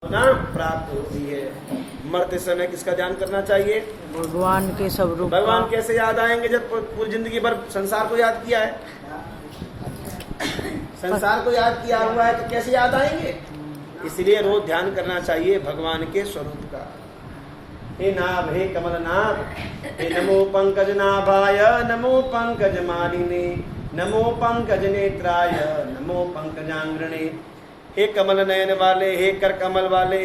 प्राप्त होती है। मरते समय किसका ध्यान करना चाहिए? भगवान के सब रूप। भगवान कैसे याद आएंगे जब पूरी जिंदगी भर संसार को याद किया है? संसार को याद किया हुआ है तो कैसे याद आएंगे? इसलिए रोज ध्यान करना चाहिए भगवान के स्वरूप का। हे नाभ, हे कमल नाभ, हे नमो पंकज नाभाय, नमो पंकज मालिने, नमो पंकज नेत्राय, नमो पंकजांग्रणे। हे कमल नयन वाले, हे कर कमल वाले,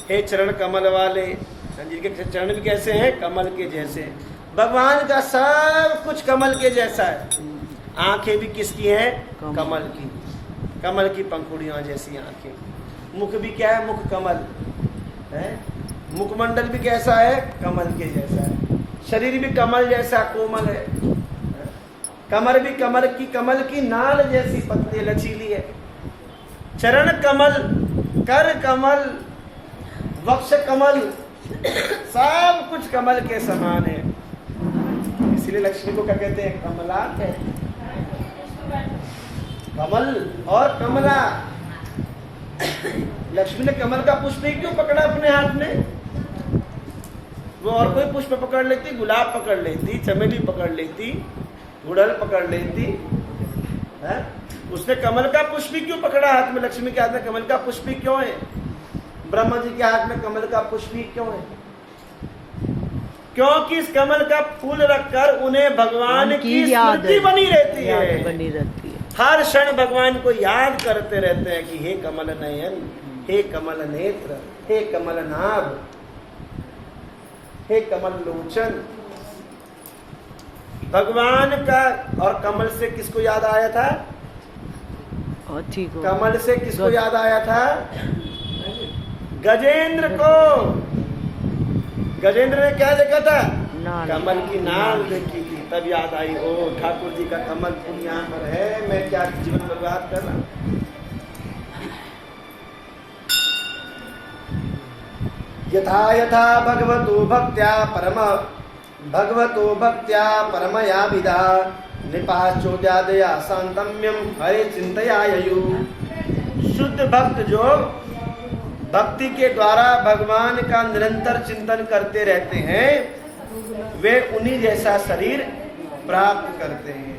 हे चरण कमल वाले। जिनके चरण भी कैसे हैं? कमल के जैसे। भगवान का सब कुछ कमल के जैसा है। आंखें भी किसकी हैं? कमल की। कमल की पंखुड़ियां जैसी आंखें। मुख भी क्या है? मुख कमल है। मुखमंडल भी कैसा है? कमल के जैसा है। शरीर भी कमल जैसा कोमल है। कमर भी कमल की नाल जैसी पतली लचीली है। चरण कमल, कर कमल, वक्ष कमल, सब कुछ कमल के समान है। इसलिए लक्ष्मी को क्या कहते हैं? कमला है। कमल और कमला। लक्ष्मी ने कमल का पुष्प ही क्यों पकड़ा अपने हाथ में? वो और कोई पुष्प पकड़ लेती, गुलाब पकड़ लेती, चमेली पकड़ लेती, गुड़हल पकड़ लेती है? उसने कमल का पुष्प ही क्यों पकड़ा हाथ में? लक्ष्मी के हाथ में कमल का पुष्प ही क्यों है? ब्रह्मा जी के हाथ में कमल का पुष्प ही क्यों है? क्योंकि इस कमल का फूल रखकर उन्हें भगवान की स्मृति बनी रहती है। हर क्षण भगवान को याद करते रहते हैं कि हे कमल नयन, हे कमल नेत्र, हे कमल नाभ, हे कमल लोचन। भगवान का और कमल से किसको याद आया था? कमल से किसको याद आया था? गजेंद्र को। गजेंद्र ने क्या देखा था? कमल की नाल देखी थी, तब याद आई, ओ ठाकुर जी का कमल फूल यहाँ पर है, मैं क्या जीवन बर्बाद कर रहा हूं। यथा यथा भगवतो भक्त्या परमया विदा निपाचोद्यादया शांतम्यम हरे चिंतयायु। शुद्ध भक्त जो भक्ति के द्वारा भगवान का निरंतर चिंतन करते रहते हैं, वे उन्हीं जैसा शरीर प्राप्त करते हैं।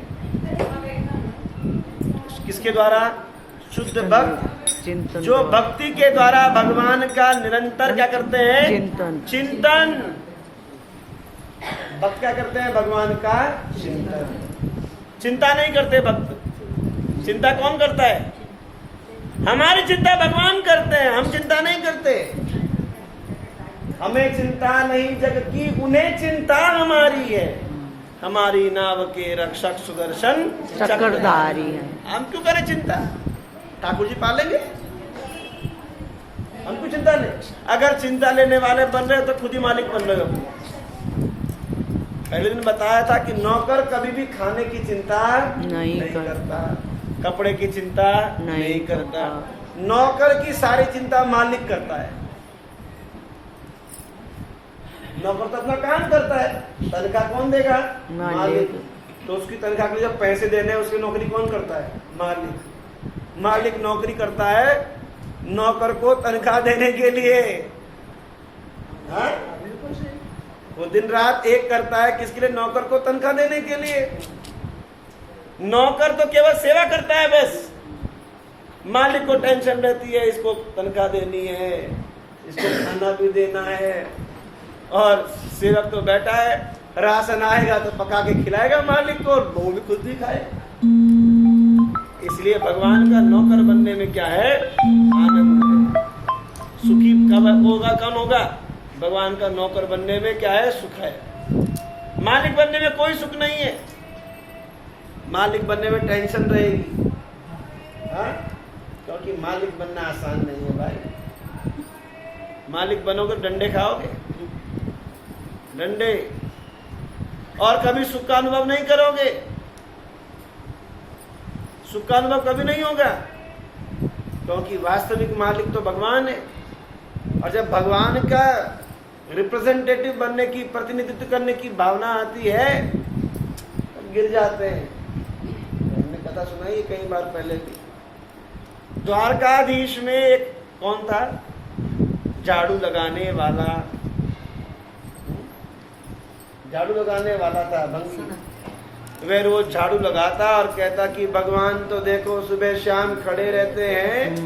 किसके द्वारा? शुद्ध भक्त जो भक्ति के द्वारा भगवान का निरंतर क्या करते हैं? चिंतन। भक्त क्या करते हैं? भगवान का चिंतन। चिंता नहीं करते भक्त। चिंता कौन करता है? हमारी चिंता भगवान करते हैं, हम चिंता नहीं करते। हमें चिंता नहीं जग की, उन्हें चिंता हमारी है। हमारी नाव के रक्षक सुदर्शन चक्रधारी है। हम क्यों करें चिंता? ठाकुर जी पालेंगे, हमको चिंता नहीं। अगर चिंता लेने वाले बन रहे तो खुद ही मालिक बन रहे हो। पहले दिन बताया था कि नौकर कभी भी खाने की चिंता नहीं करता, कपड़े की चिंता नहीं करता। नौकर की सारी चिंता मालिक करता है। नौकर तो अपना काम करता है, तनख्वाह कौन देगा? मालिक। तो उसकी तनख्वाह के लिए जब पैसे देने हैं, उसकी नौकरी कौन करता है? मालिक। मालिक नौकरी करता है नौकर को तनख्वाह देने के लिए। हाँ? वो दिन रात एक करता है किसके लिए? नौकर को तनख्वाह देने के लिए। नौकर तो केवल सेवा करता है बस। मालिक को टेंशन रहती है, इसको तनख्वाह देनी है, इसको खाना भी देना है। और सेवक तो बैठा है, राशन आएगा तो पका के खिलाएगा मालिक को, और वो भी खुद भी खाएगा। इसलिए भगवान का नौकर बनने में क्या है? आनंद है। सुखी कब होगा? कौन होगा? भगवान का नौकर बनने में क्या है? सुख है। मालिक बनने में कोई सुख नहीं है। मालिक बनने में टेंशन रहेगी। हाँ? क्योंकि मालिक बनना आसान नहीं है भाई। मालिक बनोगे डंडे खाओगे, डंडे, और कभी सुख का अनुभव नहीं करोगे। सुख का अनुभव कभी नहीं होगा, क्योंकि वास्तविक मालिक तो भगवान है। और जब भगवान का रिप्रेजेंटेटिव बनने की, प्रतिनिधित्व करने की भावना आती है, तो गिर जाते हैं। हमने कथा सुनाई है कई बार पहले भी। द्वारकाधीश में एक कौन था? झाड़ू लगाने वाला था भंगी। वह रोज झाड़ू लगाता और कहता कि भगवान तो देखो सुबह शाम खड़े रहते हैं,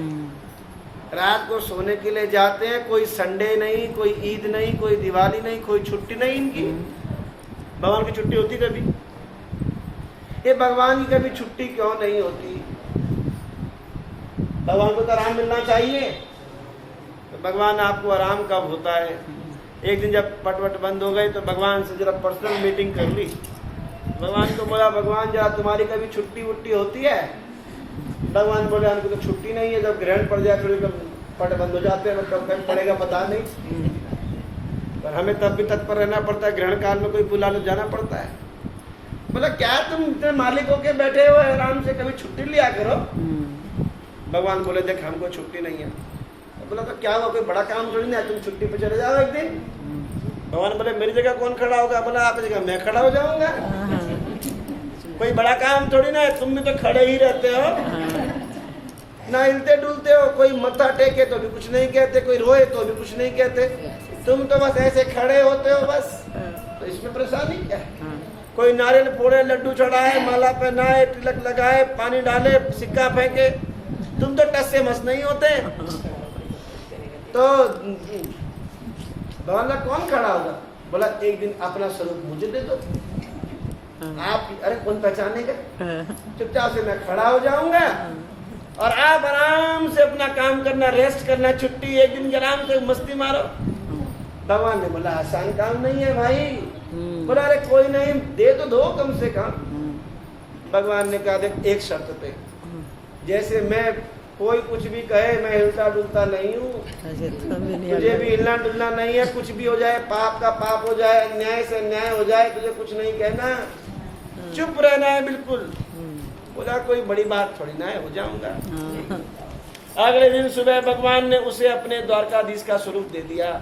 रात को सोने के लिए जाते हैं, कोई संडे नहीं, कोई ईद नहीं, कोई दिवाली नहीं, कोई छुट्टी नहीं इनकी। भगवान की छुट्टी होती कभी? ये भगवान की कभी छुट्टी क्यों नहीं होती? भगवान को तो आराम मिलना चाहिए। तो भगवान आपको आराम कब होता है? एक दिन जब पटवट बंद हो गई तो भगवान से जरा पर्सनल मीटिंग कर ली। भगवान को बोला, भगवान जरा तुम्हारी कभी छुट्टी वुट्टी होती है? भगवान बोले, हमको तो छुट्टी नहीं है, जब ग्रहण पड़ जाए फिर पट बंद हो जाते हैं, कब कब पड़ेगा पता नहीं, पर हमें तब भी तत्पर रहना पड़ता है, ग्रहण काल में कोई बुला लो जाना पड़ता है। बोला, क्या तुम इतने मालिक होके बैठे हो, आराम से कभी छुट्टी लिया करो। भगवान बोले, देख हमको छुट्टी नहीं है। बोला, तो क्या हुआ, कोई बड़ा काम थोड़ी ना, तुम छुट्टी पे चले जाओ एक दिन। भगवान बोले, मेरी जगह कौन खड़ा होगा? बोला, आपकी जगह मैं खड़ा हो जाऊंगा। कोई बड़ा काम थोड़ी ना है, तुम भी तो खड़े ही रहते हो, ना हिलते डुलते हो, कोई मत्था टेके तो भी कुछ नहीं कहते, कोई रोए तो भी कुछ नहीं कहते, तुम तो बस ऐसे खड़े होते हो बस। तो इसमें परेशानी क्या है? कोई नारियल फोड़े, लड्डू चढ़ाए, माला पहनाए, तिलक लगाए, पानी डाले, सिक्का फेंके, तुम तो टस से मस नहीं होते। तो भगवान कौन खड़ा होगा? बोला, एक दिन अपना स्वरूप मुझे दे दो, आप अरे कौन पहचानेगा? चुपचाप से मैं खड़ा हो जाऊंगा और आप आराम से अपना काम करना, रेस्ट करना, छुट्टी, एक दिन आराम से मस्ती मारो। भगवान ने बोला, आसान काम नहीं है भाई। बोला, अरे कोई नहीं, दे तो दो कम से कम। भगवान ने कहा, देख एक शर्त पे, जैसे मैं कोई कुछ भी कहे मैं हिलता डुलता नहीं हूँ, तुझे भी हिलना डुलना नहीं है, कुछ भी हो जाए, पाप का पाप हो जाए, अन्याय से अन्याय हो जाए, तुझे कुछ नहीं कहना, चुप रहना है बिल्कुल। बोला, कोई बड़ी बात थोड़ी ना है, हो जाऊंगा। अगले दिन सुबह भगवान ने उसे अपने द्वारकाधीश का स्वरूप दे दिया।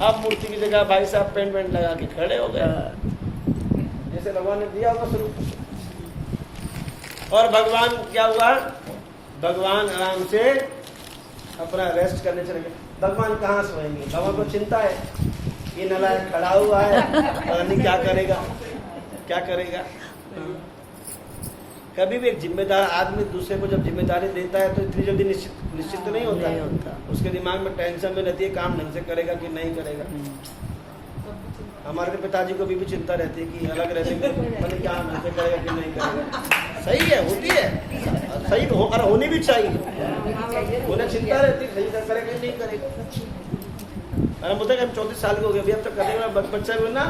अब मूर्ति की जगह भाई साहब पेंट वेंट लगा के खड़े हो गए, जैसे भगवान ने दिया होगा स्वरूप। और भगवान क्या हुआ? भगवान आराम से अपना रेस्ट करने चले गए। भगवान कहाँ सोएंगे? भगवान को चिंता है, ये नालायक खड़ा हुआ है, पता नहीं क्या करेगा, क्या करेगा। कभी भी एक जिम्मेदार आदमी दूसरे को जब जिम्मेदारी देता है तो इतनी जल्दी निश्चित नहीं होता। उसके दिमाग में टेंशन में रहती है, काम ढंग से करेगा कि नहीं करेगा। हमारे पिताजी को भी चिंता रहती है कि अलग रहने में क्या ढंग से करेगा कि नहीं करेगा। सही है, होती है, सही और होनी भी चाहिए। उन्हें चिंता रहती है, सही करेगा नहीं करेगा। अरे बोलते हम 34 साल के हो गए, अभी अब तक करने वाला बच्चा भी ना,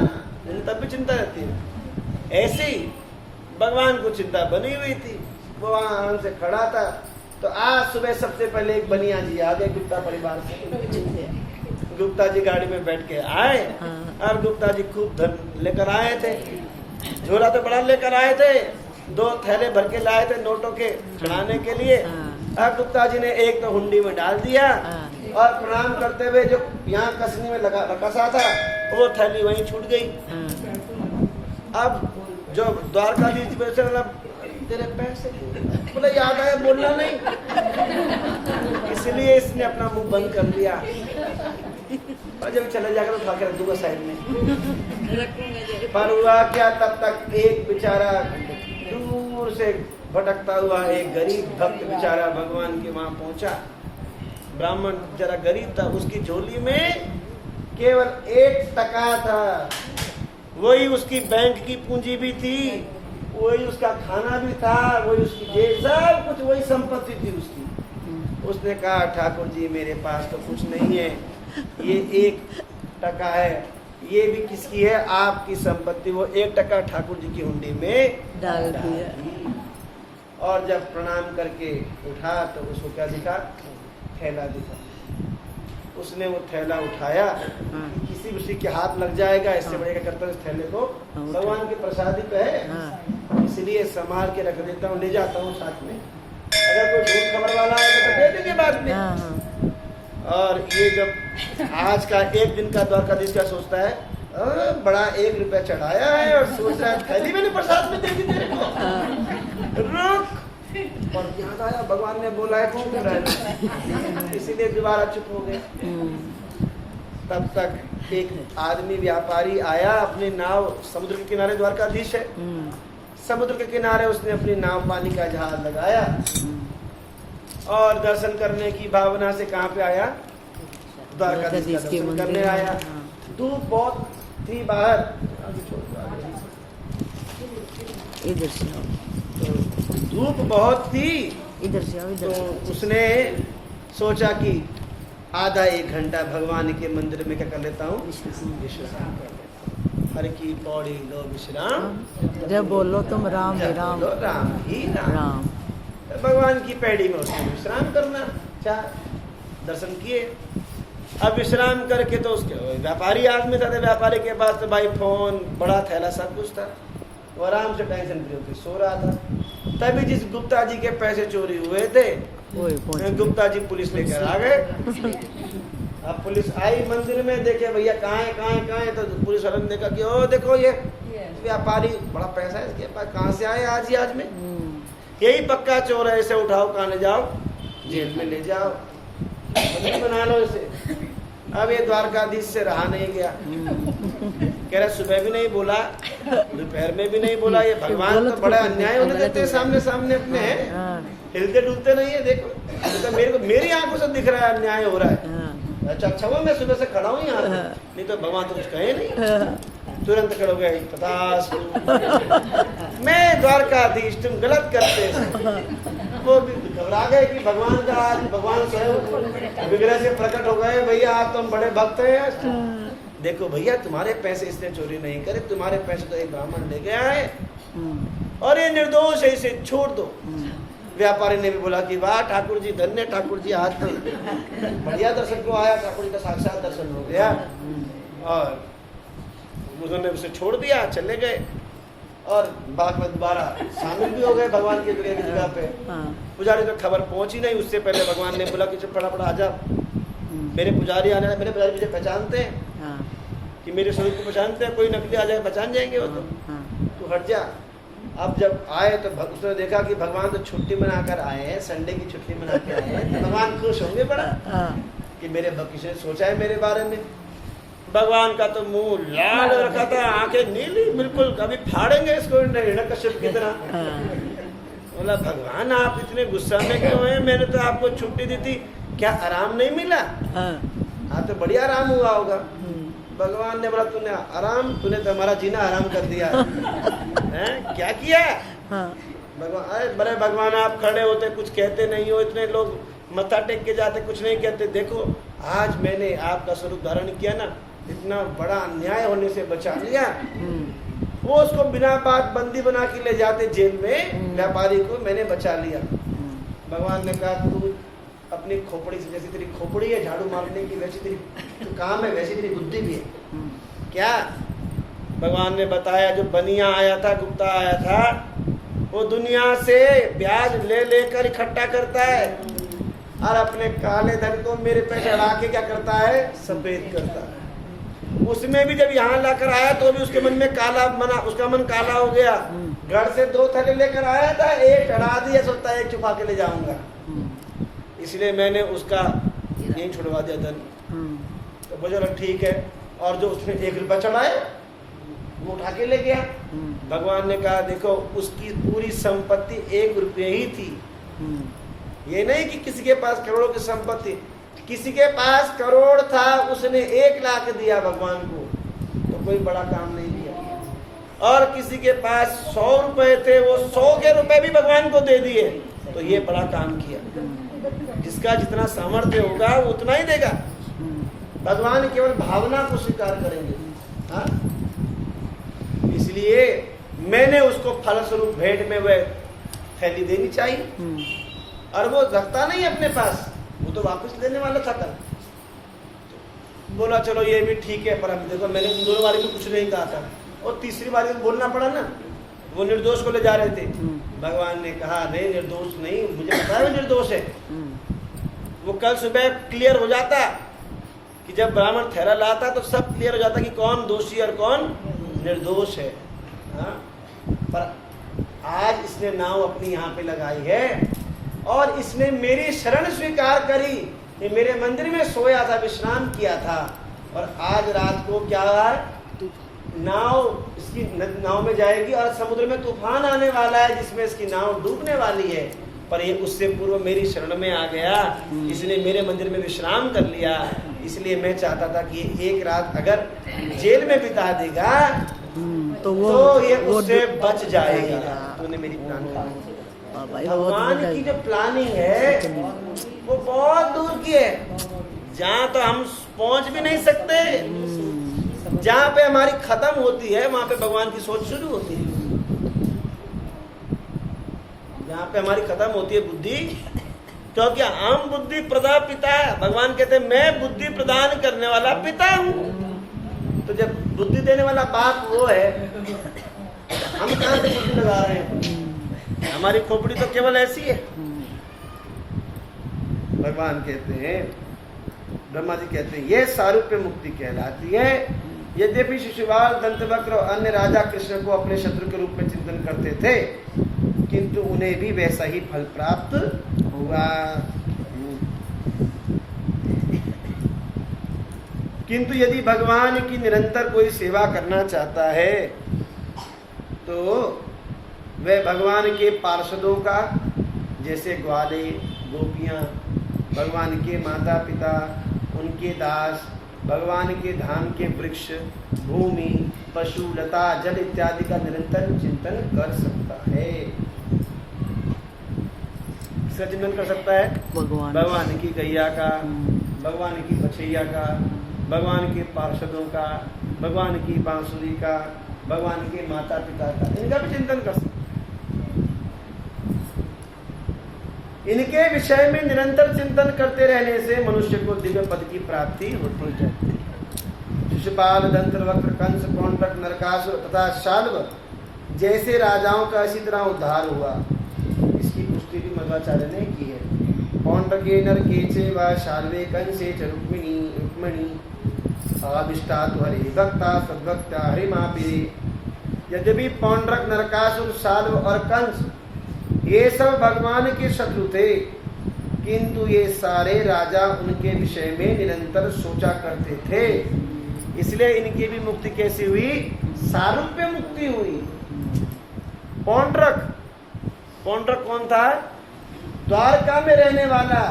तब भी चिंता रहती है। ऐसे ही भगवान को चिंता बनी हुई थी, वो वहाँ आराम से खड़ा था। तो आज सुबह सबसे पहले एक बनिया जी आ गए गुप्ता परिवार से। गुप्ता जी गाड़ी में बैठ के आए और गुप्ता जी खूब धन लेकर आए थे, झोला तो बड़ा लेकर आए थे, 2 थैले भर के लाए थे नोटों के चढ़ाने के लिए। और गुप्ता जी ने एक तो हुंडी में डाल दिया और प्रणाम करते हुए जो यहाँ कसनी में कसा था वो थैली वहीं छूट गई। अब जो द्वारकाधीश तेरे पैसे, बोले याद आया बोलना नहीं, इसलिए इसने अपना मुंह बंद कर लिया। और जब चले जाकर उठा के रख दूंगा साइड में। पर हुआ क्या, तब तक एक बेचारा दूर से भटकता हुआ एक गरीब भक्त बेचारा भगवान के वहां पहुंचा। ब्राह्मण जरा गरीब था, उसकी झोली में केवल 1 टका था, वही उसकी बैंक की पूंजी भी थी, वही उसका खाना भी था, वही उसकी जेब, सब कुछ वही संपत्ति थी उसकी। उसने कहा, ठाकुर जी मेरे पास तो कुछ नहीं है, ये 1 टका है, ये भी किसकी है? आपकी संपत्ति। वो 1 टका ठाकुर जी की हुंडी में डाल दिया। और जब प्रणाम करके उठा तो उसको क्या दिखा? थैला दिखा। उसने वो थैला उठाया, किसी उसी के हाथ लग जाएगा, इससे बड़े क्या करता है, इस थैले को भगवान की प्रसादी पे है, इसलिए संभाल के रख देता हूँ, ले जाता हूँ साथ में, अगर कोई झूठ खबर वाला है तो दे देंगे बाद में। और ये जब आज का एक दिन का द्वारकाधीश क्या सोचता है, बड़ा 1 रुपया चढ़ाया है और सोच रहा है थैली मैंने प्रसाद में दे दी तेरे को। रुक, और याद आया भगवान ने बोला है कौन कर रहा है, इसीलिए दोबारा चुप हो गए। तब तक एक आदमी व्यापारी आया, अपनी नाव समुद्र के किनारे, द्वारकाधीश है, समुद्र के किनारे उसने अपनी नाव पानी का जहाज लगाया और दर्शन करने की भावना से कहाँ पे आया, द्वारकाधीश का दर्शन करने आया। धूप बहुत थी बाहर, इधर से धूप बहुत थी, इधर से इधर तो से। उसने सोचा कि आधा एक घंटा भगवान के मंदिर में क्या कर लेता हूँ, विश्राम कर लेता हूँ। हर की पौड़ी लो विश्राम, जब बोलो तुम राम जब राम बोलो राम ही राम। राम। भगवान की पैड़ी में उसने विश्राम करना चाह, दर्शन किए। अब विश्राम करके तो उसके व्यापारी आदमी था, व्यापारी के पास तो भाई फोन, बड़ा थैला, सब कुछ था, वो आराम से टेंशन फ्री होकर सो रहा था। तभी जिस गुप्ता जी के पैसे चोरी हुए थे, वही पहुंच गुप्ता जी पुलिस लेकर आ गए। अब पुलिस आई मंदिर में, देखे भैया कहाँ है कहाँ है कहाँ है, तो पुलिस वालों ने देखा कि ओ देखो ये व्यापारी, बड़ा पैसा है इसके पास, कहाँ से आए आज ही आज में, यही पक्का चोर है, इसे उठाओ, कहाँ ले जाओ, जेल में ले जाओ, बंदी बना लो इसे। अब ये द्वारकाधीश से रहा नहीं गया, कह रहा सुबह भी नहीं बोला, दोपहर में भी नहीं बोला, ये भगवान तो बड़ा अन्याय होने देते हैं सामने सामने अपने, हिलते डुलते नहीं है। देखो तो मेरे को, मेरी आंखों से दिख रहा है अन्याय हो रहा है। अच्छा हुआ मैं सुबह से खड़ा हूँ यहाँ पे, नहीं तो भगवान तो कुछ कहे नहीं, तुरंत खड़े हो गए, तथास्तु मैं द्वारकाधीश, तुम गलत करते हैं। वो घबरा गए कि भगवान का, आज भगवान स्वयं विग्रह से प्रकट हो गए, भैया आप तुम बड़े भक्त हैं, देखो भैया तुम्हारे पैसे इसने चोरी नहीं करे, तुम्हारे पैसे तो एक ब्राह्मण ले गया है और ये निर्दोष है, इसे छोड़ दो। व्यापारी ने भी बोला कि वाह ठाकुर जी, धन्य ठाकुर जी, आज तो बढ़िया दर्शन को आया, ठाकुर जी का साक्षात दर्शन हो गया। और उन्होंने उसे छोड़ दिया, चले गए और बाग में दोबारा शामिल भी हो गए भगवान की जगह पे। पुजारी तो खबर पहुंची नहीं, उससे पहले भगवान ने बोला कि चल फटाफट आ जा, मेरे पुजारी आने, मेरे पुजारी मुझे पहचानते हैं कि मेरे स्वरूप को पहचानते हैं, कोई नकली आ जाए पहचान जाएंगे वो, तो हट जा। अब जब आए तो उसने देखा कि भगवान तो छुट्टी मनाकर आए हैं, संडे की छुट्टी मना के आए हैं, तो भगवान खुश होंगे बड़ा कि मेरे किसी ने सोचा है मेरे बारे में। भगवान का तो मुंह लाल रखा था, आंखें नीली बिल्कुल, कभी फाड़ेंगे इसको हिरण्यकश्यप की तरह। बोला भगवान आप इतने गुस्सा में क्यों हैं, मैंने तो आपको छुट्टी दी थी, क्या आराम नहीं मिला? हाँ तो बढ़िया आराम हुआ होगा। भगवान ने बोला तूने आराम, तूने तो हमारा जीना आराम कर दिया है, क्या किया? भगवान, अरे बड़े भगवान आप खड़े होते कुछ कहते नहीं हो, इतने लोग मत्था टेक के जाते कुछ नहीं कहते, देखो आज मैंने आपका स्वरूप धारण किया ना, इतना बड़ा अन्याय होने से बचा लिया। वो उसको बिना बात बंदी बना के ले जाते जेल में, व्यापारी को मैंने बचा लिया। भगवान ने कहा तू अपनी खोपड़ी से, जैसी तेरी खोपड़ी है झाड़ू मारने की, वैसी तेरी तो काम है, वैसी तेरी बुद्धि भी है क्या? भगवान ने बताया जो बनिया आया था, गुप्ता आया था, वो दुनिया से ब्याज ले लेकर इकट्ठा करता है और अपने काले धन को मेरे पे चढ़ा के क्या करता है, सफेद करता है। उसमें भी जब यहाँ लाकर आया तो भी उसके मन में काला मना, उसका मन काला हो गया। घर से 2 थैले लेकर आया था, एक चढ़ा दिया, सोचता है एक छुपा के ले जाऊंगा, इसलिए मैंने उसका यही छुड़वा दिया धन। तो बोला ठीक है, और जो उसने 1 रुपया चढ़ाया वो उठा के ले गया। भगवान ने कहा देखो उसकी पूरी संपत्ति 1 रुपये ही थी, ये नहीं कि किसी के पास करोड़ों की संपत्ति, किसी के पास करोड़ था उसने 1 लाख दिया भगवान को, तो कोई बड़ा काम नहीं किया। और किसी के पास 100 रुपए थे, वो 100 के रुपए भी भगवान को दे दिए, तो ये बड़ा काम किया। जिसका जितना सामर्थ्य होगा वो उतना ही देगा। भगवान केवल भावना को स्वीकार करेंगे। हाँ? इसलिए मैंने उसको फलस्वरूप भेंट में वह थैली देनी चाहिए, और वो रखता नहीं अपने पास, वो तो वापस लेने वाला था कल। बोला चलो ये भी ठीक है, पर अब देखो मैंने 2 बारी में कुछ नहीं कहा था, और तीसरी बारी में बोलना पड़ा ना, वो निर्दोष को ले जा रहे थे। भगवान ने कहा नहीं निर्दोष नहीं, मुझे पता है वो निर्दोष है। वो कल सुबह क्लियर हो जाता कि जब ब्राह्मण थैला लाता तो सब क्लियर हो जाता कि कौन दोषी और कौन निर्दोष है। हाँ? पर आज इसने नाव अपनी यहाँ पे लगाई है और इसने मेरी शरण स्वीकार करी। ये मेरे मंदिर में सोया था, विश्राम किया था, और आज रात को क्या हुआ, नाव इसकी नाव में जाएगी और समुद्र में तूफान आने वाला है जिसमें इसकी नाव डूबने वाली है, पर ये उससे पूर्व मेरी शरण में आ गया, इसने मेरे मंदिर में विश्राम कर लिया। इसलिए मैं चाहता था कि एक रात अगर जेल में बिता देगा तो ये उससे बच जाएगा। तूने मेरी प्लान, भगवान की जो प्लानिंग है वो बहुत दूर की है, जहाँ तो हम पहुंच भी नहीं सकते। जहाँ पे हमारी खत्म होती है वहां पे भगवान की सोच शुरू होती है। जहाँ पे हमारी खत्म होती है बुद्धि, क्योंकि हम बुद्धि प्रदा पिता, भगवान कहते हैं मैं बुद्धि प्रदान करने वाला पिता हूँ। तो जब बुद्धि देने वाला बाप वो है, हम कहाँ से बुद्धि लगा रहे हैं? हमारी खोपड़ी तो केवल ऐसी है। भगवान कहते हैं, ब्रह्मा जी कहते हैं, ये सारूप्य मुक्ति कहलाती है। यद्यपि शिशुपाल, दंतवक्र और अन्य राजा कृष्ण को अपने शत्रु के रूप में चिंतन करते थे, किंतु उन्हें भी वैसा ही फल प्राप्त हुआ। किंतु यदि भगवान की निरंतर कोई सेवा करना चाहता है तो वह भगवान के पार्षदों का, जैसे ग्वाले, गोपियां, भगवान के माता पिता, उनके दास, भगवान के धाम के वृक्ष, भूमि, पशु, लता, जल इत्यादि का निरंतर चिंतन कर सकता है। इसका चिंतन कर सकता है भगवान की गैया का, भगवान की बछैया का, भगवान के पार्षदों का, भगवान की बांसुरी का, भगवान के माता पिता का, इनका भी चिंतन कर सकता है। इनके विषय में निरंतर चिंतन करते रहने से मनुष्य को दिव्य पद की प्राप्ति होती जाती है। शिशुपाल, दंतवक्र, कंस, पौंड्रक, नरकासुर तथा शाल्व जैसे राजाओं का इसी तरह उद्धार हुआ। इसकी पुष्टि भी मध्वाचार्य ने की है। पौंड्रके नरकेचे व शाल्वे कंसे च रुक्मिणी आविष्टा तो हरि भक्ता सद्भक्ता हरिमापि। यद्यपि पौंड्रक, नरकासुर, शाल्व और कंस ये सब भगवान के शत्रु थे, किंतु ये सारे राजा उनके विषय में निरंतर सोचा करते थे, इसलिए इनकी भी मुक्ति कैसी हुई? सारूप्य मुक्ति हुई। पौंड्रक कौन था? द्वारका में रहने वाला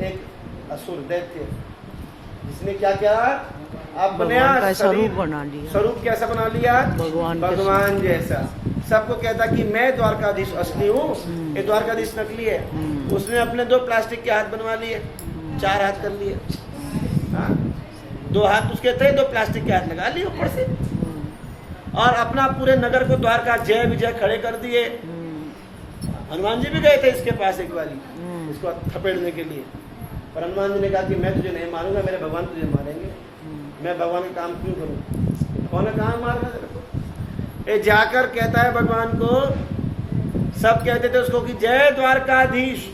एक असुर दैत्य, जिसने क्या किया? अपने स्वरूप बना लिया। स्वरूप कैसा बना लिया? भगवान जैसा। सबको कहता कि मैं द्वारकाधीश असली हूँ, ये द्वारकाधीश नकली है। उसने अपने 2 प्लास्टिक के हाथ बनवा लिए, 4 हाथ कर लिए। 2 हाथ उसके थे, 2 प्लास्टिक के हाथ लगा लिए ऊपर से, और अपना पूरे नगर को द्वारका जय विजय खड़े कर दिए। हनुमान जी भी गए थे इसके पास एक बारी, इसको थपेड़ने के लिए, पर हनुमान जी ने कहा कि मैं तुझे नहीं मारूंगा, मेरे भगवान तुझे मारेंगे, मैं भगवान का काम क्यों करूं? कौन है काम मारना तेरे को? ये जाकर कहता है भगवान को, सब कहते थे उसको कि जय द्वारकाधीश,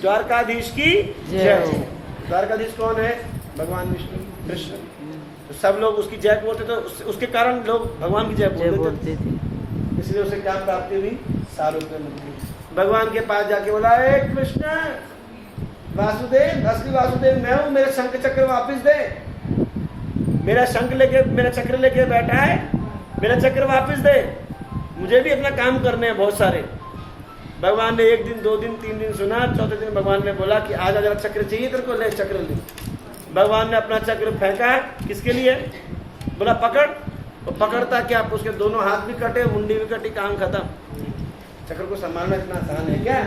द्वारकाधीश की जय। द्वारकाधीश कौन है? भगवान विष्णु कृष्ण। तो सब लोग उसकी जय बोलते थे, उसके कारण लोग भगवान की जय बोलते थे। इसलिए उसे क्या प्राप्ति हुई? सारूप्य मुक्ति। भगवान के पास जाके बोला, हे कृष्ण, वासुदेव, असली वासुदेव मैं हूँ, मेरे शंख चक्र वापिस दे। मेरा शंख लेके, मेरा चक्र लेके बैठा है, मेरा चक्र वापस दे, मुझे भी अपना काम करने हैं बहुत सारे। भगवान ने 1 दिन, 2 दिन, 3 दिन सुना, चौथे दिन भगवान ने बोला कि आज जरा चक्र चाहिए तेरे को, ले चक्र ले। भगवान ने अपना चक्र फेंका, किसके लिए? बोला पकड़। तो पकड़ता क्या? उसके दोनों हाथ भी कटे, मुंडी भी कटी, काम खत्म। चक्र को संभालना इतना आसान है क्या?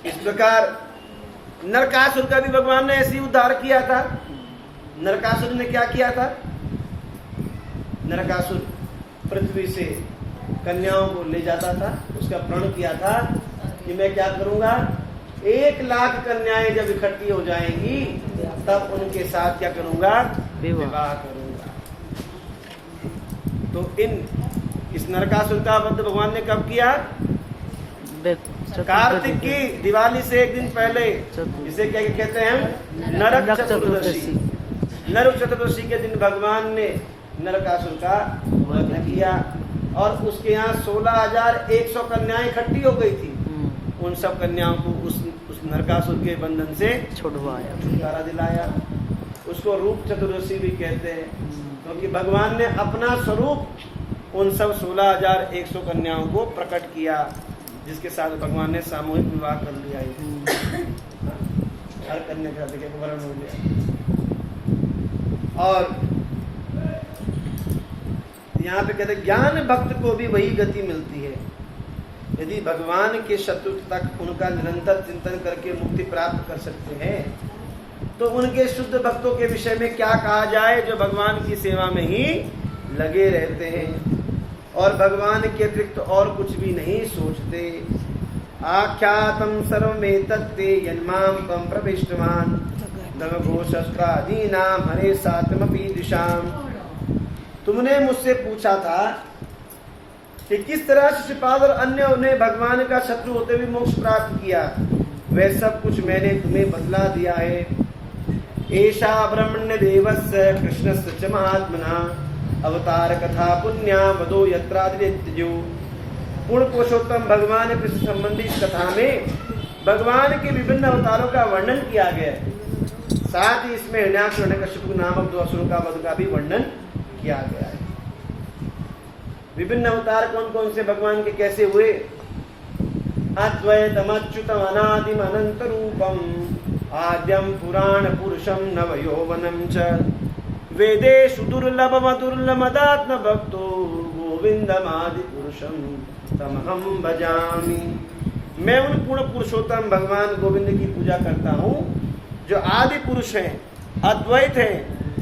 इस प्रकार नरकासुर का भी भगवान ने ऐसे ही उद्धार किया था। नरकासुर ने क्या किया था? नरकासुर पृथ्वी से कन्याओं को ले जाता था, उसका प्रण किया था कि मैं क्या करूंगा, 1 लाख कन्याएं जब इकट्ठी हो जाएंगी तब उनके साथ क्या करूंगा? विवाह करूंगा। तो इस नरकासुर का वध भगवान ने कब किया? कार्तिक की दिवाली से 1 दिन पहले, इसे क्या कहते हैं हम? नरक चतुर्दशी। नरक चतुर्दशी के दिन भगवान ने नरकासुर का वध किया। और उसके यहाँ 16,100 कन्याएं इकट्ठी हो गई थी। उन सब कन्याओं को उस नरकासुर के बंधन से छुड़वाया, छुटकारा दिलाया। उसको रूप चतुर्दशी भी कहते हैं, क्योंकि भगवान ने अपना स्वरूप उन सब 16,100 कन्याओं को प्रकट किया, जिसके साथ भगवान ने सामूहिक विवाह कर लिया। हर कन्या का देखिए वर्ण हो गया। और यहाँ पे कहते ज्ञान भक्त को भी वही गति मिलती है। यदि भगवान के शत्रु तक उनका निरंतर चिंतन करके मुक्ति प्राप्त कर सकते हैं, तो उनके शुद्ध भक्तों के विषय में क्या कहा जाए, जो भगवान की सेवा में ही लगे रहते हैं और भगवान के अतिरिक्त और कुछ भी नहीं सोचते। आख्यातम सर्वमेतत्ते यन्मां त्वं प्रविष्टवान् नवघोषस्त्रादीनां हरे सात्मपि दिशाम। तुमने मुझसे पूछा था कि किस तरह शिशुपाल और अन्य ने भगवान का शत्रु होते हुए मोक्ष प्राप्त किया, वह सब कुछ मैंने तुम्हें बतला दिया है। एषा ब्रह्मण्य देवस्य कृष्णस्य च महात्मना अवतार कथा पुण्या वदो यत्रादित्यजो। पूर्ण पुरुषोत्तम भगवान कृष्ण संबंधी इस कथा में भगवान के विभिन्न अवतारों का वर्णन किया गया है। साथ ही इसमें हिरण्याक्ष और हिरण्यकशिपु नामक 2 असुरों का वध का भी वर्णन किया गया है। विभिन्न अवतार कौन कौन से भगवान के कैसे हुए? अद्वैतम अच्युतम अनादिम अनंत रूपम आद्यम पुराण पुरुषम नव यौवनम च वेदेषु दुर्लभमदुर्लभमात्म भक्तो गोविंदम आदि पुरुषम तमहम भजामि। मैं उन पूर्ण पुरुषोत्तम भगवान गोविंद की पूजा करता हूँ जो आदि पुरुष हैं, अद्वैत हैं,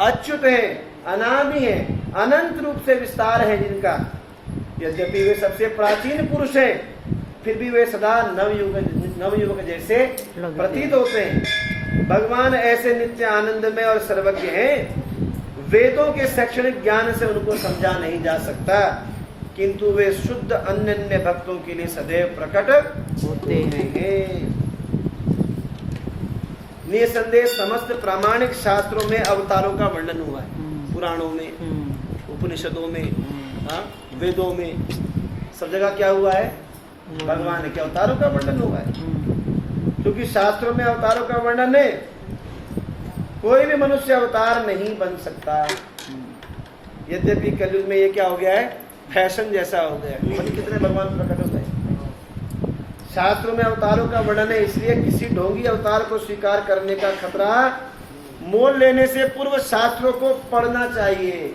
अच्युत हैं, अनादि हैं, अनंत रूप से विस्तार है जिनका। यद्यपि वे सबसे प्राचीन पुरुष हैं, फिर भी वे सदा नवयुवक जैसे प्रतीत होते हैं। भगवान ऐसे नित्य आनंदमय और सर्वज्ञ हैं, वेदों के शैक्षणिक ज्ञान से उनको समझा नहीं जा सकता, किंतु वे शुद्ध अन्य भक्तों के लिए सदैव प्रकट होते हैं। निसंदेह समस्त प्रामाणिक शास्त्रों में अवतारों का वर्णन हुआ है, पुराणों में, उपनिषदों में, वेदों में, सब जगह क्या हुआ है? भगवान के अवतारों का वर्णन हुआ है। क्योंकि शास्त्रों में अवतारों का वर्णन है, कोई भी मनुष्य अवतार नहीं बन सकता। यद्यपि कलयुग में ये क्या हो गया है, फैशन जैसा हो गया है, मतलब कितने भगवान प्रकट होते हैं। शास्त्रों में अवतारों का वर्णन है, इसलिए किसी ढोंगी अवतार को स्वीकार करने का खतरा मोल लेने से पूर्व शास्त्रों को पढ़ना चाहिए।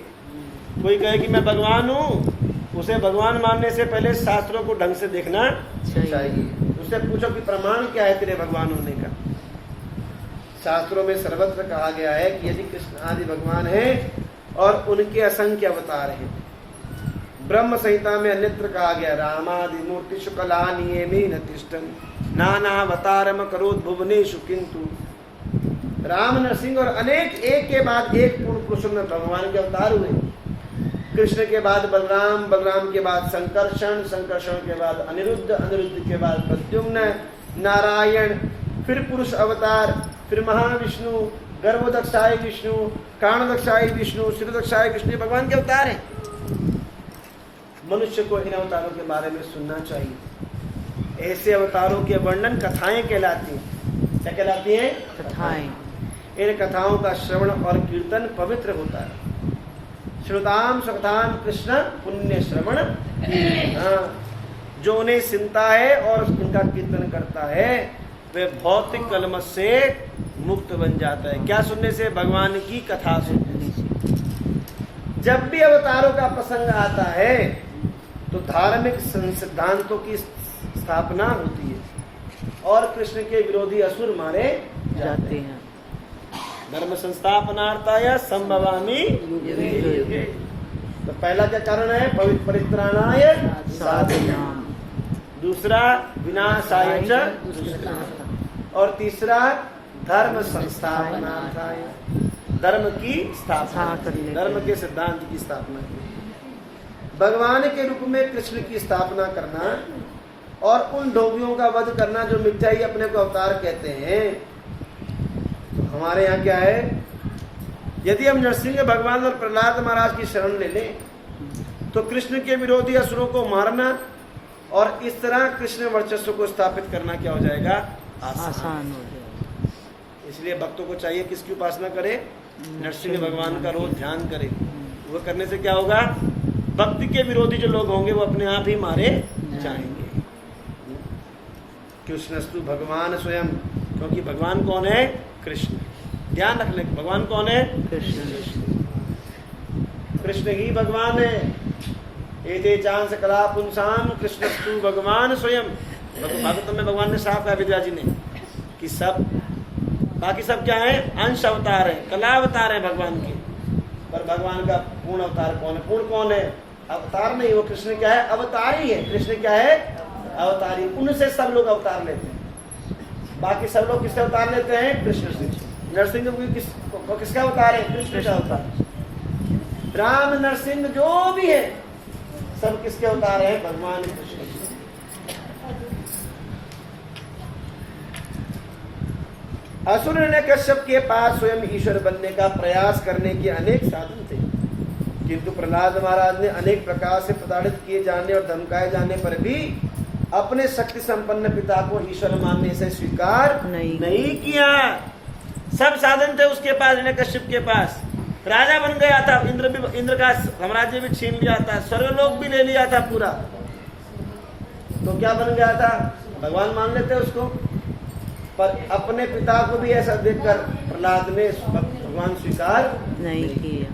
कोई कहे कि मैं भगवान हूँ, उसे भगवान मानने से पहले शास्त्रों को ढंग से देखना चाहिए। उससे पूछो कि प्रमाण क्या है तेरे भगवान होने का। शास्त्रों में सर्वत्र कहा गया है कि यदि कृष्ण आदि भगवान हैं और उनके असंख्य अवतार हैं। ब्रह्म संहिता में अन्यत्र कहा गया, रामादि मूर्ति शुक्ला नियमेन तिष्ठन् नानावतारम करोत् भुवनेषु किंतु। राम, नरसिंह और अनेक एक के बाद एक पूर्ण पुरुषों में भगवान के अवतार हुए। कृष्ण के बाद बलराम, बलराम के बाद संकर्षण, संकर्षण के बाद अनिरुद्ध, अनिरुद्ध के बाद प्रद्युम्न, नारायण, फिर पुरुष अवतार, फिर महाविष्णु, गर्भदक्षाय विष्णु, कारणदक्षाय विष्णु, शिरोदक्षाय विष्णु, भगवान के अवतार हैं। मनुष्य को इन अवतारों के बारे में सुनना चाहिए। ऐसे अवतारों के वर्णन कथाएं कहलाती हैं। क्या कहलाती हैं? कथाएं। इन कथाओं का श्रवण और कीर्तन पवित्र होता है। श्रुताम सुखताम कृष्ण पुण्य श्रवण। जो उन्हें सुनता है और उनका कीर्तन करता है, वे भौतिक कलमश से मुक्त बन जाता है। क्या सुनने से? भगवान की कथा सुनने से। जब भी अवतारों का प्रसंग आता है तो धार्मिक सिद्धांतों की स्थापना होती है और कृष्ण के विरोधी असुर मारे जाते हैं। धर्म संस्थापनार्थाय संभवामि युगे युगे। तो पहला क्या कारण है? पवित्र परित्राणाय साधनाम। दूसरा विनाशाय च दुष्कृताम्। और तीसरा धर्म संस्थापनार्थाय, धर्म की स्थापना, धर्म के सिद्धांत की स्थापना की। भगवान के रूप में कृष्ण की स्थापना करना और उन ढोंगियों का वध करना जो मिथ्या ही अपने को अवतार कहते हैं। तो हमारे यहाँ क्या है? यदि हम नरसिंह भगवान और प्रहलाद महाराज की शरण ले लें तो कृष्ण के विरोधी असुरों को मारना और इस तरह कृष्ण वर्चस्व को स्थापित करना क्या हो जाएगा? आसान हो जाएगा। इसलिए भक्तों को चाहिए किसकी उपासना करे? नरसिंह भगवान का रोज ध्यान करे। वो करने से क्या होगा? भक्ति के विरोधी जो लोग होंगे वो अपने आप ही मारे जाएंगे। कृष्णस्तु भगवान स्वयं, क्योंकि भगवान कौन है? कृष्ण। ध्यान रखने, भगवान कौन है? कृष्ण। कृष्ण ही भगवान है। एते चांस कला पुंसाम कृष्णस्तु भगवान स्वयं। भागवत में भगवान ने साफ कहा विद्या जी ने कि सब बाकी सब क्या है? अंश अवतार है, कला अवतार है भगवान के। पर भगवान का पूर्ण अवतार कौन है? पूर्ण कौन है? अवतार नहीं, वो कृष्ण क्या है? अवतार ही है। कृष्ण क्या है? अवतारी। उनसे सब लोग अवतार लेते हैं। बाकी सब लोग किससे अवतार लेते हैं? कृष्ण से। नरसिंह किसका अवतार है? कृष्ण का अवतार। राम नरसिंह जो भी है सब किसके अवतार है? भगवान कृष्ण। असुर ने कश्यप के पास स्वयं ईश्वर बनने का प्रयास करने के अनेक साधन थे, किंतु प्रहलाद महाराज ने अनेक प्रकार से प्रताड़ित किए जाने और धमकाए जाने पर भी अपने शक्ति संपन्न पिता को ईश्वर मानने से स्वीकार नहीं किया। सब साधन थे उसके पास, हिरण्यकश्यप के पास। राजा बन गया था, इंद्र का साम्राज्य भी छीन लिया था, स्वर्गलोक भी ले लिया था पूरा। तो क्या बन गया था? भगवान मान लेते उसको। पर अपने पिता को भी ऐसा देखकर प्रहलाद ने भगवान स्वीकार नहीं किया।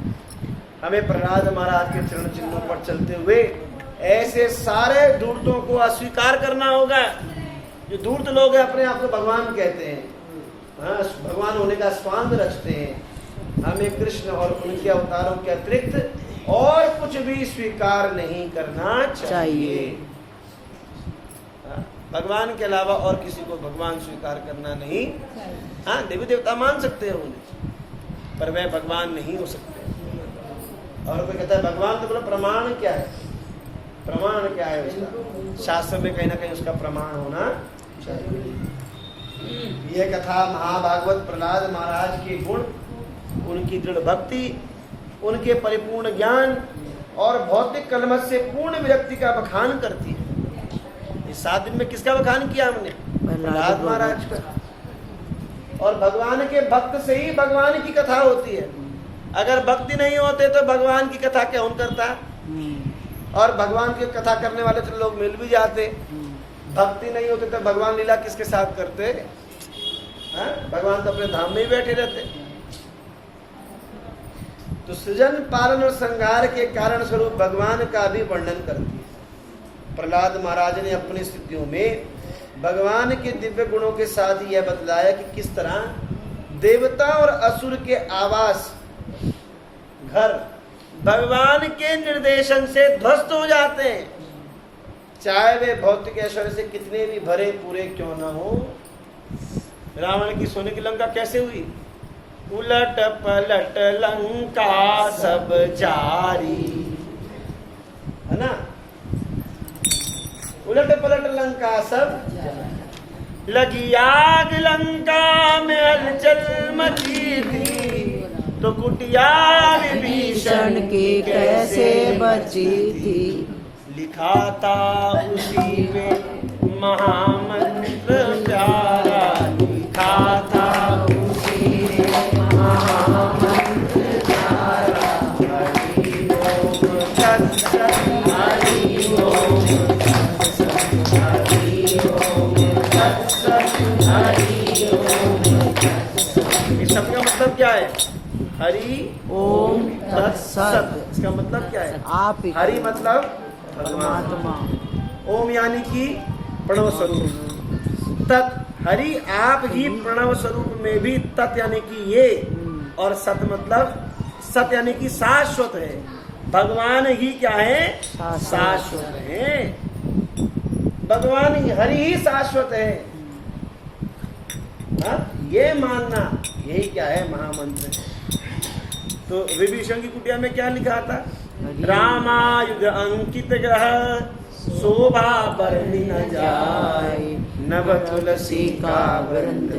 हमें प्रहलाद महाराज के चरण चिन्हों पर चलते हुए ऐसे सारे धूर्तों को अस्वीकार करना होगा। जो धूर्त लोग हैं अपने आप को भगवान कहते हैं, हाँ, भगवान होने का स्वांग रचते हैं। हमें कृष्ण और उनके अवतारों के अतिरिक्त और कुछ भी स्वीकार नहीं करना चाहिए। भगवान के अलावा और किसी को भगवान स्वीकार करना नहीं। हाँ, देवी देवता मान सकते हैं उन्हें, पर वह भगवान नहीं हो सकते। और कोई कहता है भगवान, तो बोलो प्रमाण क्या है? प्रमाण क्या है उसका? शास्त्र में कहीं ना कहीं उसका प्रमाण होना चाहिए। यह कथा महाभागवत प्रहलाद महाराज के गुण, उनकी दृढ़ भक्ति, उनके परिपूर्ण ज्ञान और भौतिक कलमश से पूर्ण विरक्ति का बखान करती है। इस 7 दिन में किसका बखान किया हमने? प्रहलाद महाराज का। और भगवान के भक्त से ही भगवान की कथा होती है। अगर भक्ति नहीं होते तो भगवान की कथा कौन करता? और भगवान की कथा करने वाले तो लोग मिल भी जाते। भक्ति नहीं होते तो भगवान लीला किसके साथ करते? हाँ? भगवान तो अपने धाम में ही बैठे रहते। तो सृजन पालन और संहार के कारण स्वरूप भगवान का भी वर्णन करती है। प्रहलाद महाराज ने अपनी स्थितियों में भगवान के दिव्य गुणों के साथ यह बतलाया कि किस तरह देवता और असुर के आवास घर भगवान के निर्देशन से ध्वस्त हो जाते हैं, चाहे वे भौतिक ऐश्वर्य से कितने भी भरे पूरे क्यों न हो। रावण की सोने की लंका कैसे हुई? उलट पलट लंका सब जारी, है ना? उलट पलट लंका सब लगी आग, लंका में हलचल मची थी, तो कुटिया विभीषण की कैसे बची थी। लिखा था उसी में महामंत्र प्यारा, लिखा था उसी में महामंत्र प्यारा। हरि ओम तत्सत, हरि ओम तत्सत, हरि ओम तत्सत, हरि ओम तत्सत। इस सब का मतलब क्या है? हरि ओम तत्सत। इसका मतलब क्या है? आप ही। हरि मतलब परमात्मा, ओम यानी कि प्रणव स्वरूप, तत् हरि आप ही प्रणव स्वरूप में भी तत् यानी कि ये, और सत मतलब सत यानी कि शाश्वत है। भगवान ही क्या है? शाश्वत है। भगवान ही, हरि ही शाश्वत है। ये मानना, यही क्या है? महामंत्र है। तो विभीषण की कुटिया में क्या लिखा था? रामायुध अंकित ग्रह, शोभा बरनी न जाए, नभ तुलसी का वृंद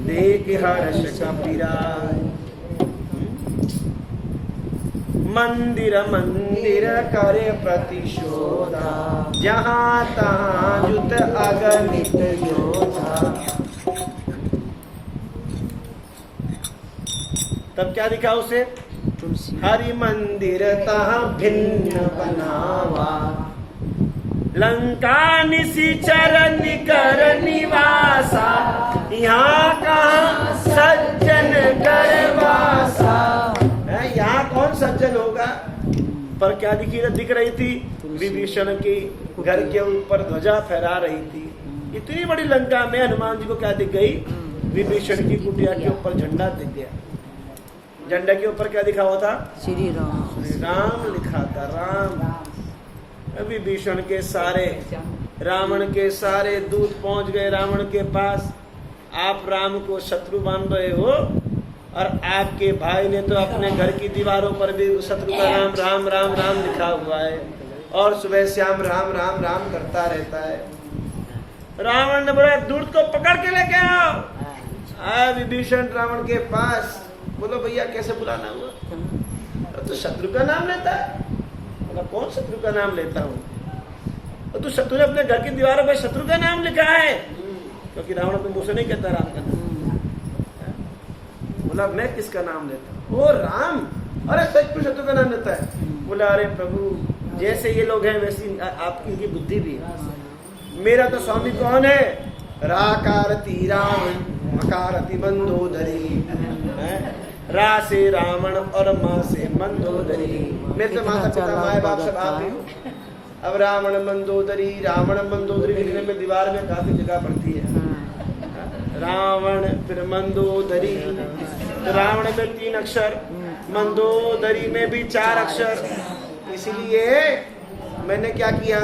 देख हर्ष कपिराय। मंदिर मंदिर करे प्रतिशोधा, जहाँ तहाँ जुत अगणित योधा। तब क्या दिखा उसे? तुलसी हरि मंदिर तहाँ भिन्न बनावा, लंका निशिचर निकर निवासा, यहाँ कहाँ सज्जन गरवासा। यहाँ कौन सज्जन होगा? पर क्या दिख रही थी? विभीषण की घर के ऊपर ध्वजा फहरा रही थी। इतनी बड़ी लंका में हनुमान जी को क्या दिख गई? विभीषण की कुटिया के ऊपर झंडा दिख गया। झंडा के ऊपर क्या दिखा हुआ था? श्री राम। श्री राम लिखा था, राम। विभीषण के सारे, रावण के सारे दूत पहुंच गए रावण के पास। आप राम को शत्रु मान रहे हो और आपके भाई ने तो अपने घर की दीवारों पर भी शत्रु का नाम राम राम राम लिखा हुआ है और सुबह शाम राम राम राम करता रहता है। रावण ने बोला दूत को पकड़ के लेके आओ। आया विभीषण रावण के पास। बोलो भैया कैसे बुलाना हुआ? तो शत्रु का नाम लेता है। बोला कौन शत्रु का नाम लेता हूँ? तो शत्रु ने अपने घर की दीवारों पर शत्रु का नाम लिखा है, क्योंकि रावण अपने मुंह से नहीं कहता राम का नाम। बोला मैं किसका नाम लेता हूँ? ओ राम। अरे सच में शत्रु का नाम लेता है। बोला अरे प्रभु जैसे ये लोग हैं वैसी आपकी इनकी बुद्धि भी है। मेरा तो स्वामी कौन है? राकारति रावण मकारति मंदोदरी, रा से रावण और माँ से मंदोदरी। मेरे तो माता पिता माए बाप सब आप ही हो। अब रावण मंदोदरी लिखने में दीवार में काफी जगह पड़ती है। रावण फिर मंदोदरी, तो रावण में 3 अक्षर, मंदोदरी में भी 4 अक्षर। इसलिए मैंने क्या किया?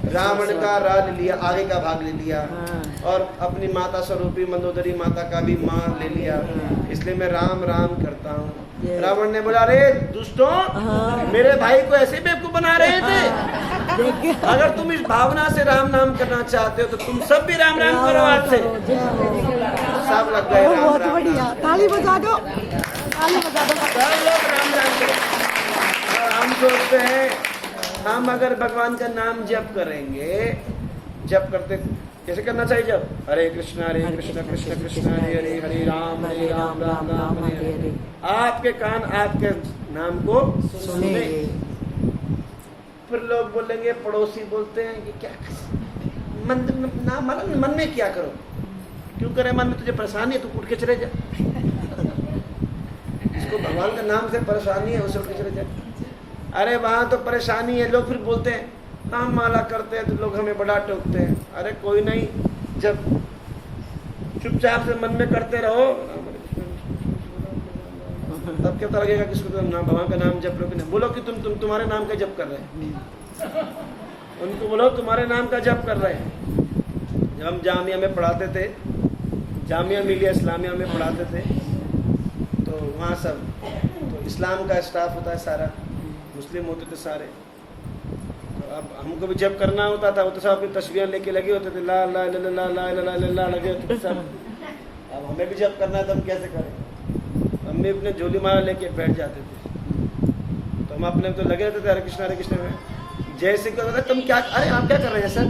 रावण का रा ले लिया, आगे का भाग ले लिया और अपनी माता स्वरूपी मंदोदरी माता का भी माँ ले लिया। इसलिए मैं राम राम करता हूँ। रावण ने बोला अरे दुष्टों, मेरे भाई को ऐसे बेवकूफ बना रहे थे। अगर तुम इस भावना से राम नाम करना चाहते हो तो तुम सब भी राम राम करो आज से। सब लग गए राम बहुत राम बढ़िया, ताली बजा दो, ताली बजा दो। सब लोग राम राम करो। और हम सोचते हैं हम अगर भगवान का नाम जप करेंगे, जप करते कैसे करना चाहिए जब? हरे कृष्ण कृष्ण कृष्ण हरे हरे, हरे राम राम राम हरे हरे। आपके कान आपके नाम को सुने। फिर लोग बोलेंगे, पड़ोसी बोलते हैं कि क्या मन में क्या करो? क्यों करे मन में? तुझे परेशानी है तू उठ के चले जा। जिसको भगवान का नाम से परेशानी है उसे उठ के चले जा। अरे वहां तो परेशानी है। लोग फिर बोलते हैं नाम माला करते हैं तो लोग हमें बड़ा टोकते हैं। अरे कोई नहीं, जब चुपचाप से मन में करते रहो तब क्या पता लगेगा किसको तो नाम भगवान का नाम जप रहे हो। बोलो कि तुम्हारे नाम का जप कर रहे हैं। उनको बोलो तुम्हारे नाम का जप कर रहे हैं। जब हम जामिया में पढ़ाते थे, जामिया मिलिया इस्लामिया में पढ़ाते थे, तो वहाँ सब तो इस्लाम का स्टाफ होता है सारा, मुस्लिम होते थे सारे। तो अब हमको भी जब करना होता था वो तो सब अपनी तस्वीरें लेके लगे होते थे, ला ला ला ला ला ला ला ला लगे होते थे सब। अब हमें भी जब करना है तो हम कैसे करें? हम भी अपने झोली माला लेके बैठ जाते थे। तो हम अपने तो लगे रहते थे हरे कृष्ण में। जैसे कि तुम क्या, अरे आप क्या कर रहे हैं सर?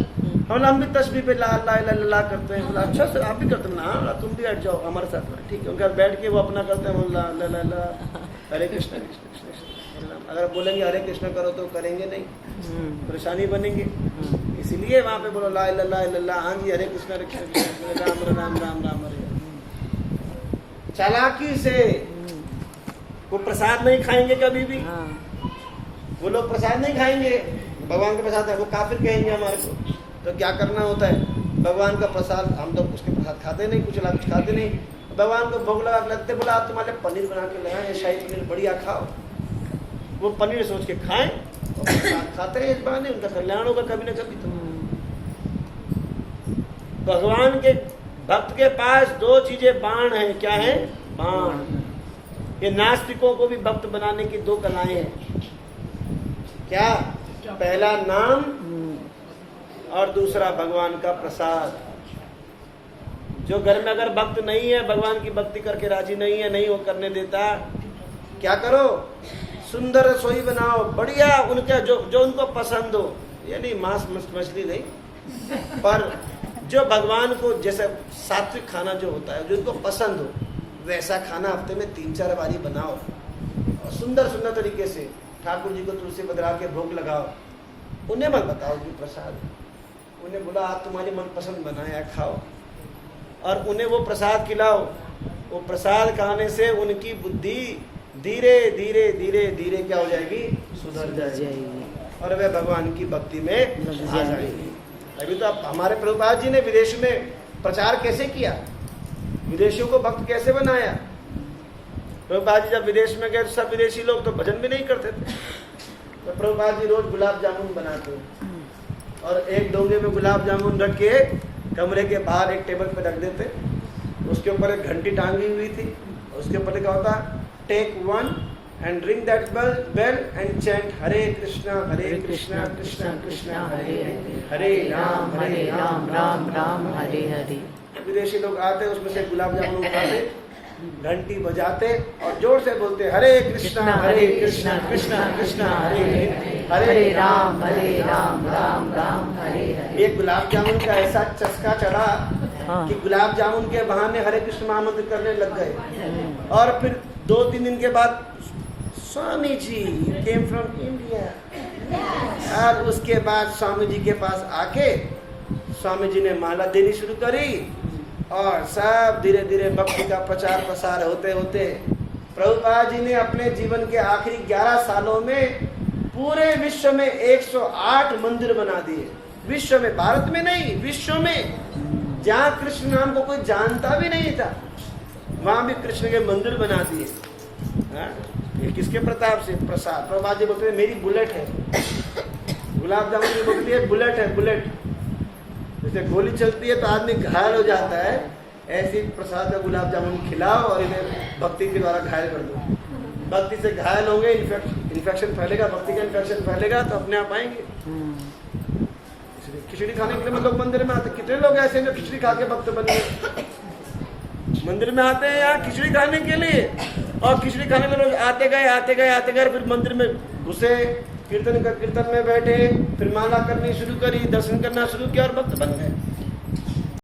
हम भी तस्वीर पे ला ला ला ला करते हैं। बोला अच्छा सर आप भी करते हैं ना, तुम भी हट जाओ हमारे साथ में। ठीक है, उनके साथ बैठ के वो अपना करते हैं, ला ला ला ला हरे कृष्ण कृष्ण कृष्ण। अगर बोलेंगे हरे कृष्ण करो तो करेंगे नहीं, परेशानी बनेंगे। इसीलिए वहाँ पे बोलो ला ला ला ला, हाँ जी हरे कृष्ण राम राम राम राम हरे। चालाकी से वो प्रसाद नहीं खाएंगे कभी भी। वो लोग प्रसाद नहीं खाएंगे, भगवान का प्रसाद है वो काफिर कहेंगे हमारे को। तो क्या करना होता है? भगवान का प्रसाद, हम तो उसके प्रसाद खाते नहीं, कुछ कुछ खाते नहीं। भगवान को भोग लगा लगते, बोला आप तुम्हारे पनीर बना के लगाए, शाही पनीर बढ़िया खाओ। वो पनीर सोच के खाएं और खाते हैं, इस बहाने उनका कल्याण होगा कभी न कभी। तो भगवान के भक्त के पास 2 चीजें बाण है। क्या है? बाण। ये नास्तिकों को भी भक्त बनाने की 2 कलाएं हैं। क्या? पहला नाम और दूसरा भगवान का प्रसाद। जो घर में अगर भक्त नहीं है, भगवान की भक्ति करके राजी नहीं है, नहीं वो करने देता, क्या करो? सुंदर रसोई बनाओ, बढ़िया उनका जो उनको पसंद हो, ये नहीं मांस मछली नहीं, पर जो भगवान को जैसे सात्विक खाना जो होता है, जो उनको पसंद हो, वैसा खाना हफ्ते में 3-4 बारी बनाओ और सुंदर सुंदर तरीके से ठाकुर जी को तुलसी बदरा के भोग लगाओ। उन्हें मत बताओ कि प्रसाद, उन्हें बोला आप तुम्हारी मनपसंद बनाया खाओ, और उन्हें वो प्रसाद खिलाओ। वो प्रसाद खाने से उनकी बुद्धि धीरे धीरे धीरे धीरे क्या हो जाएगी, सुधर जाएगी और वे भगवान की भक्ति में आ जाएगी। अभी तो अब हमारे प्रभुपाद जी ने विदेश में प्रचार कैसे किया, विदेशियों को भक्त कैसे बनाया। प्रभुपाद जी जब विदेश में गए तो सब विदेशी लोग तो भजन भी नहीं करते थे, तो प्रभुपाद जी रोज गुलाब जामुन बनाते और एक डोंगे में गुलाब जामुन रख के कमरे के बाहर एक टेबल पे रख देते, उसके ऊपर एक घंटी टांगी हुई थी, उसके ऊपर क्या होता, take 1 and ring that bell and chant Hare Krishna Krishna Krishna Hare Hare Ram Ram Ram Hare Hare. विदेशी लोग आते उसमें से गुलाब जामुन उठाते, घंटी बजाते और जोर से बोलते हरे कृष्णा कृष्णा कृष्णा हरे हरे राम राम राम हरे हरे। एक गुलाब जामुन का ऐसा चस्का चढ़ा कि गुलाब जामुन के बहाने हरे कृष्ण महामंत्र करने लग गए। और फिर 2-3 दिन के बाद Swami ji came from India, और उसके बाद स्वामी जी के पास आके स्वामी जी ने माला देनी शुरू करी और सब धीरे धीरे भक्ति का प्रचार प्रसार होते होते प्रभुपाद जी ने अपने जीवन के आखिरी 11 सालों में पूरे विश्व में 108 मंदिर बना दिए। विश्व में, भारत में नहीं, विश्व में जहाँ कृष्ण नाम को कोई जानता भी नहीं था वहां भी कृष्ण के मंदिर बना दिए। ये किसके प्रताप से? प्रसाद। प्रभुपाद जी बोलते हैं मेरी बुलेट है, गुलाब जामुन की बोलती है बुलेट है, बुलेट। जैसे गोली चलती है तो आदमी घायल हो जाता है, ऐसी प्रसाद का गुलाब जामुन खिलाओ और इन्हें भक्ति के द्वारा घायल कर दो। भक्ति से घायल होंगे, इन्फेक्शन फैलेगा, भक्ति का इन्फेक्शन फैलेगा तो अपने आप आएंगे। खिचड़ी खाने के लिए हम लोग मंदिर में आते, कितने लोग ऐसे जो खिचड़ी खा के भक्त बन गए। मंदिर में आते हैं यहाँ खिचड़ी खाने के लिए, और खिचड़ी खाने के लोग आते गए फिर मंदिर में घुसे, कीर्तन में बैठे, फिर माला करनी शुरू करी, दर्शन करना शुरू किया और भक्त बन गए।